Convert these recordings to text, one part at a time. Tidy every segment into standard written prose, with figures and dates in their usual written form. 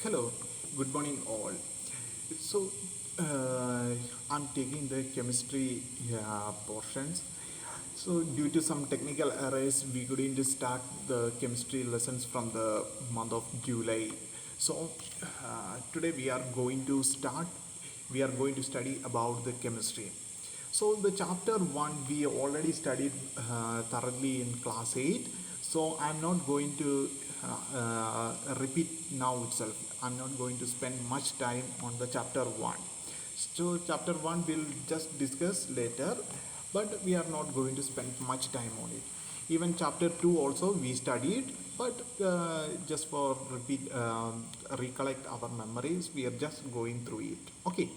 Hello, good morning all. So, I'm taking the chemistry portions. So, due to some technical errors, we couldn't start the chemistry lessons from the month of July. So, today we are going to study about the chemistry. So the chapter 1 we already studied thoroughly in class 8. So I'm not going to repeat now itself. I'm not going to spend much time on the chapter 1. So chapter 1 we'll just discuss later, but we are not going to spend much time on it. Even chapter 2 also we studied, but just for recollect our memories, we are just going through it. Okay.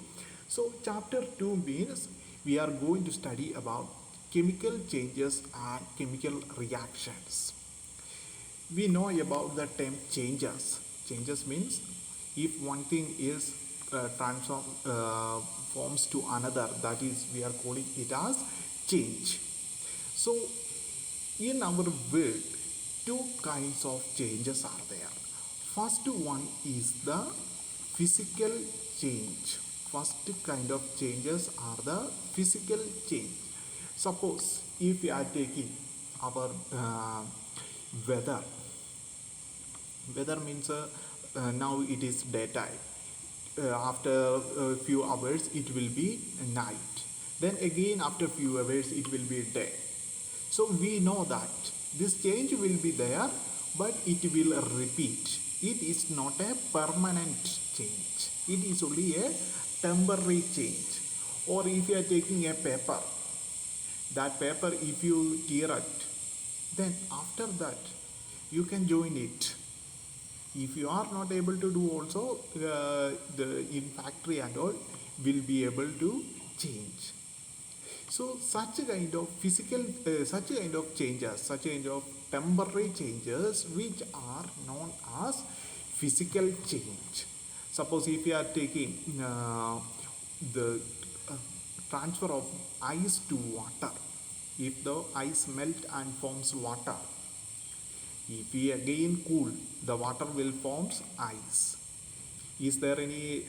So chapter 2 means we are going to study about chemical changes and chemical reactions. We know about the term changes. Changes means if one thing is transform forms to another, that is we are calling it as change. So in our world, two kinds of changes are there. First one is the physical change. First kind of changes are the physical change. Suppose if we are taking our weather. Weather means now it is daytime. After a few hours it will be night. Then again after few hours it will be day. So we know that this change will be there, but it will repeat. It is not a permanent change. It is only a temporary change. Or if you are taking a paper, that paper if you tear it, then after that you can join it. If you are not able to do also, the in factory and all will be able to change. So such a kind of such a kind of changes, such a kind of temporary changes which are known as physical change. Suppose if you are taking the uh, transfer of ice to water, if the ice melt and forms water, if we again cool, the water will forms ice. Is there any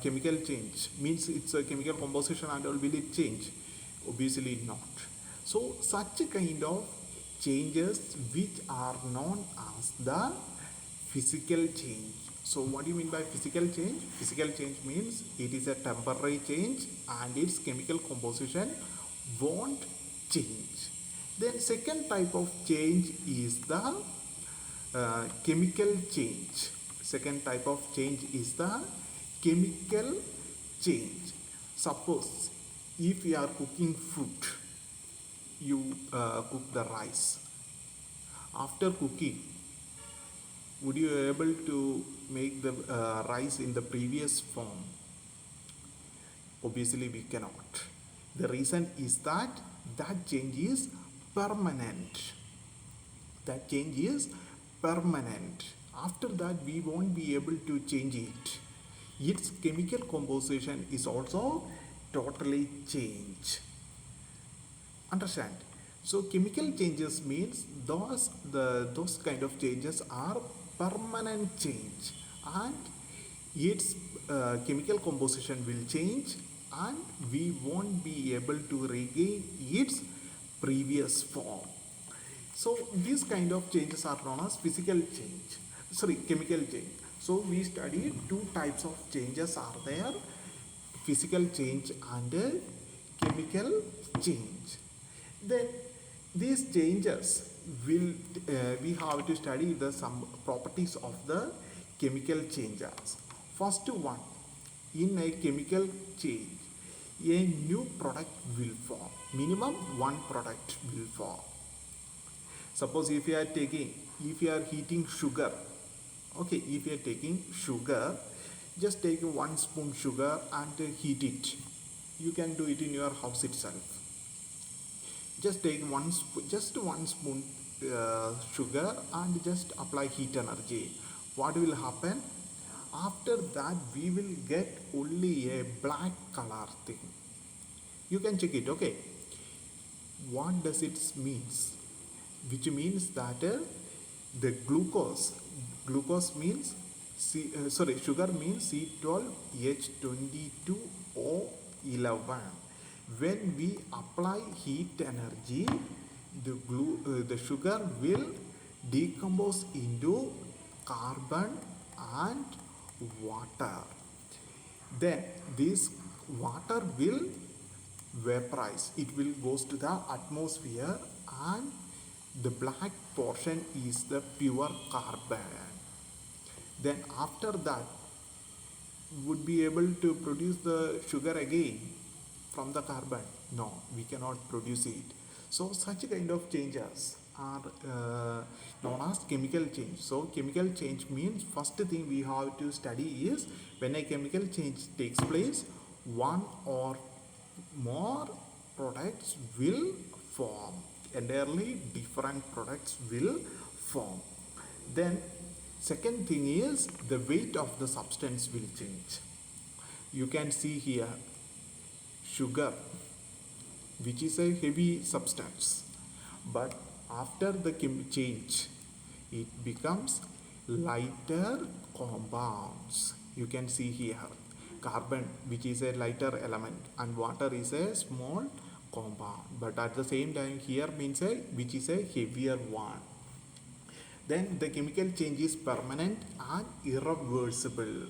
chemical change? Means it's a chemical composition and all, will it change? Obviously not. So such a kind of changes which are known as the physical change. So what do you mean by physical change? Physical change means it is a temporary change and its chemical composition won't change. Then second type of change is the chemical change. Second type of change is the chemical change. Suppose if you are cooking food, you cook the rice. After cooking, would you be able to make the rice in the previous form? Obviously we cannot. The reason is that that change is permanent. That change is permanent. After that we won't be able to change it. Its chemical composition is also totally changed. Understand? So chemical changes means those kind of changes are permanent change, and its chemical composition will change, and we won't be able to regain its previous form. So these kind of changes are known as physical change. Sorry, chemical change. So we studied two types of changes are there: physical change and chemical change. Then these changes will we have to study the some properties of the chemical changes. First one, in a chemical change, a new product will form. Minimum one product will form. Suppose if you are heating sugar, okay, if you are taking sugar, just take 1 spoon sugar and heat it. You can do it in your house itself. Just take just 1 spoon sugar and just apply heat energy. What will happen? After that, we will get only a black color thing. You can check it, okay? What does it means? Which means that the glucose means Sugar means C12H22O11. When we apply heat energy, the sugar will decompose into carbon and water. Then this water will vaporize. It will goes to the atmosphere, and the black portion is the pure carbon. Then after that, would be able to produce the sugar again from the carbon? No, we cannot produce it. So such kind of changes are known as chemical change. So chemical change means first thing we have to study is when a chemical change takes place, one or more products will form. Entirely different products will form. Then second thing is the weight of the substance will change. You can see here sugar, which is a heavy substance, but after the change it becomes lighter compounds. You can see here carbon, which is a lighter element, and water is a small compound, but at the same time here means a which is a heavier one. Then the chemical change is permanent and irreversible.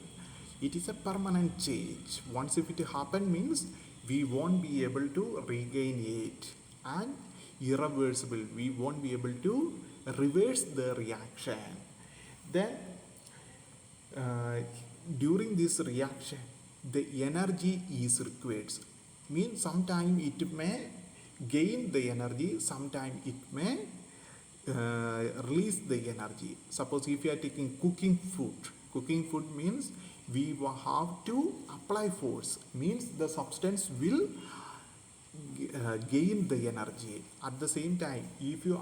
It is a permanent change. Once if it happen means we won't be able to regain it, and irreversible, we won't be able to reverse the reaction. Then during this reaction the energy is required. Means sometime it may gain the energy, sometime it may release the energy. Suppose if you are taking cooking food means we have to apply force, means the substance will gain the energy. At the same time, if you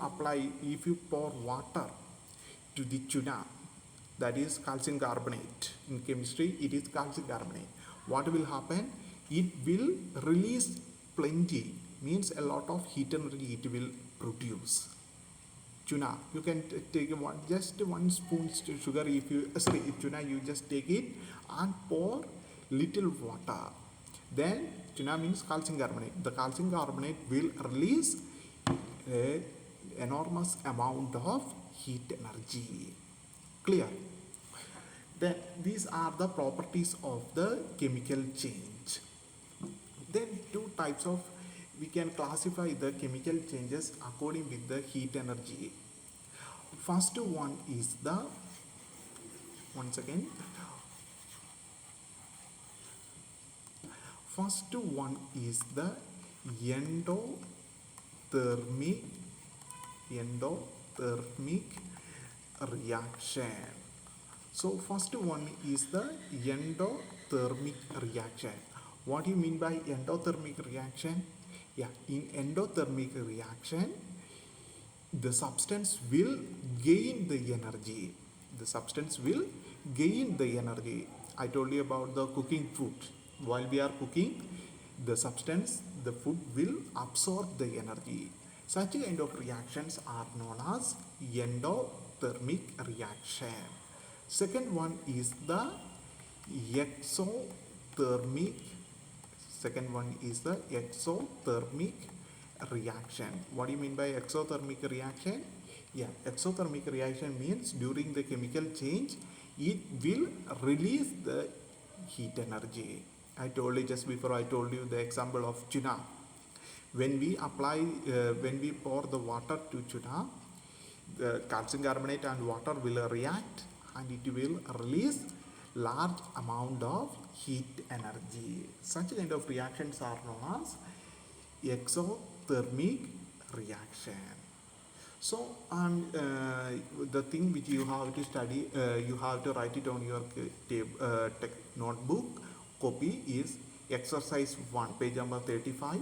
pour water to the tuna, that is calcium carbonate. In chemistry it is calcium carbonate. What will happen? It will release plenty, means a lot of heat energy it will produce. Tuna, you can take just one spoon sugar. If you tuna, you just take it and pour little water. Then tuna means calcium carbonate. The calcium carbonate will release a enormous amount of heat energy. Clear? Then these are the properties of the chemical change. Then two types of, we can classify the chemical changes according with the heat energy. First one is the, once again, first one is the endothermic reaction. So first one is the endothermic reaction. What do you mean by endothermic reaction? Yeah, in endothermic reaction, the substance will gain the energy. The substance will gain the energy. I told you about the cooking food. While we are cooking, the substance, the food will absorb the energy. Such kind of reactions are known as endothermic reaction. Second one is the exothermic. Second one is the exothermic reaction. What do you mean by exothermic reaction? Yeah, exothermic reaction means during the chemical change, it will release the heat energy. I told you just before, I told you the example of tuna. When we pour the water to tuna, the calcium carbonate and water will react and it will release large amount of heat energy. Such kind of reactions are known as exothermic reaction. So the thing which you have to study, you have to write it on your notebook copy is exercise 1, page number 35,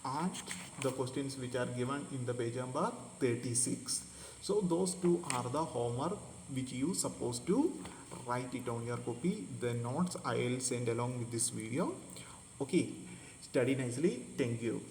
and the questions which are given in the page number 36. So those two are the homework which you supposed to write it on your copy. The notes I will send along with this video. Okay, study nicely. Thank you.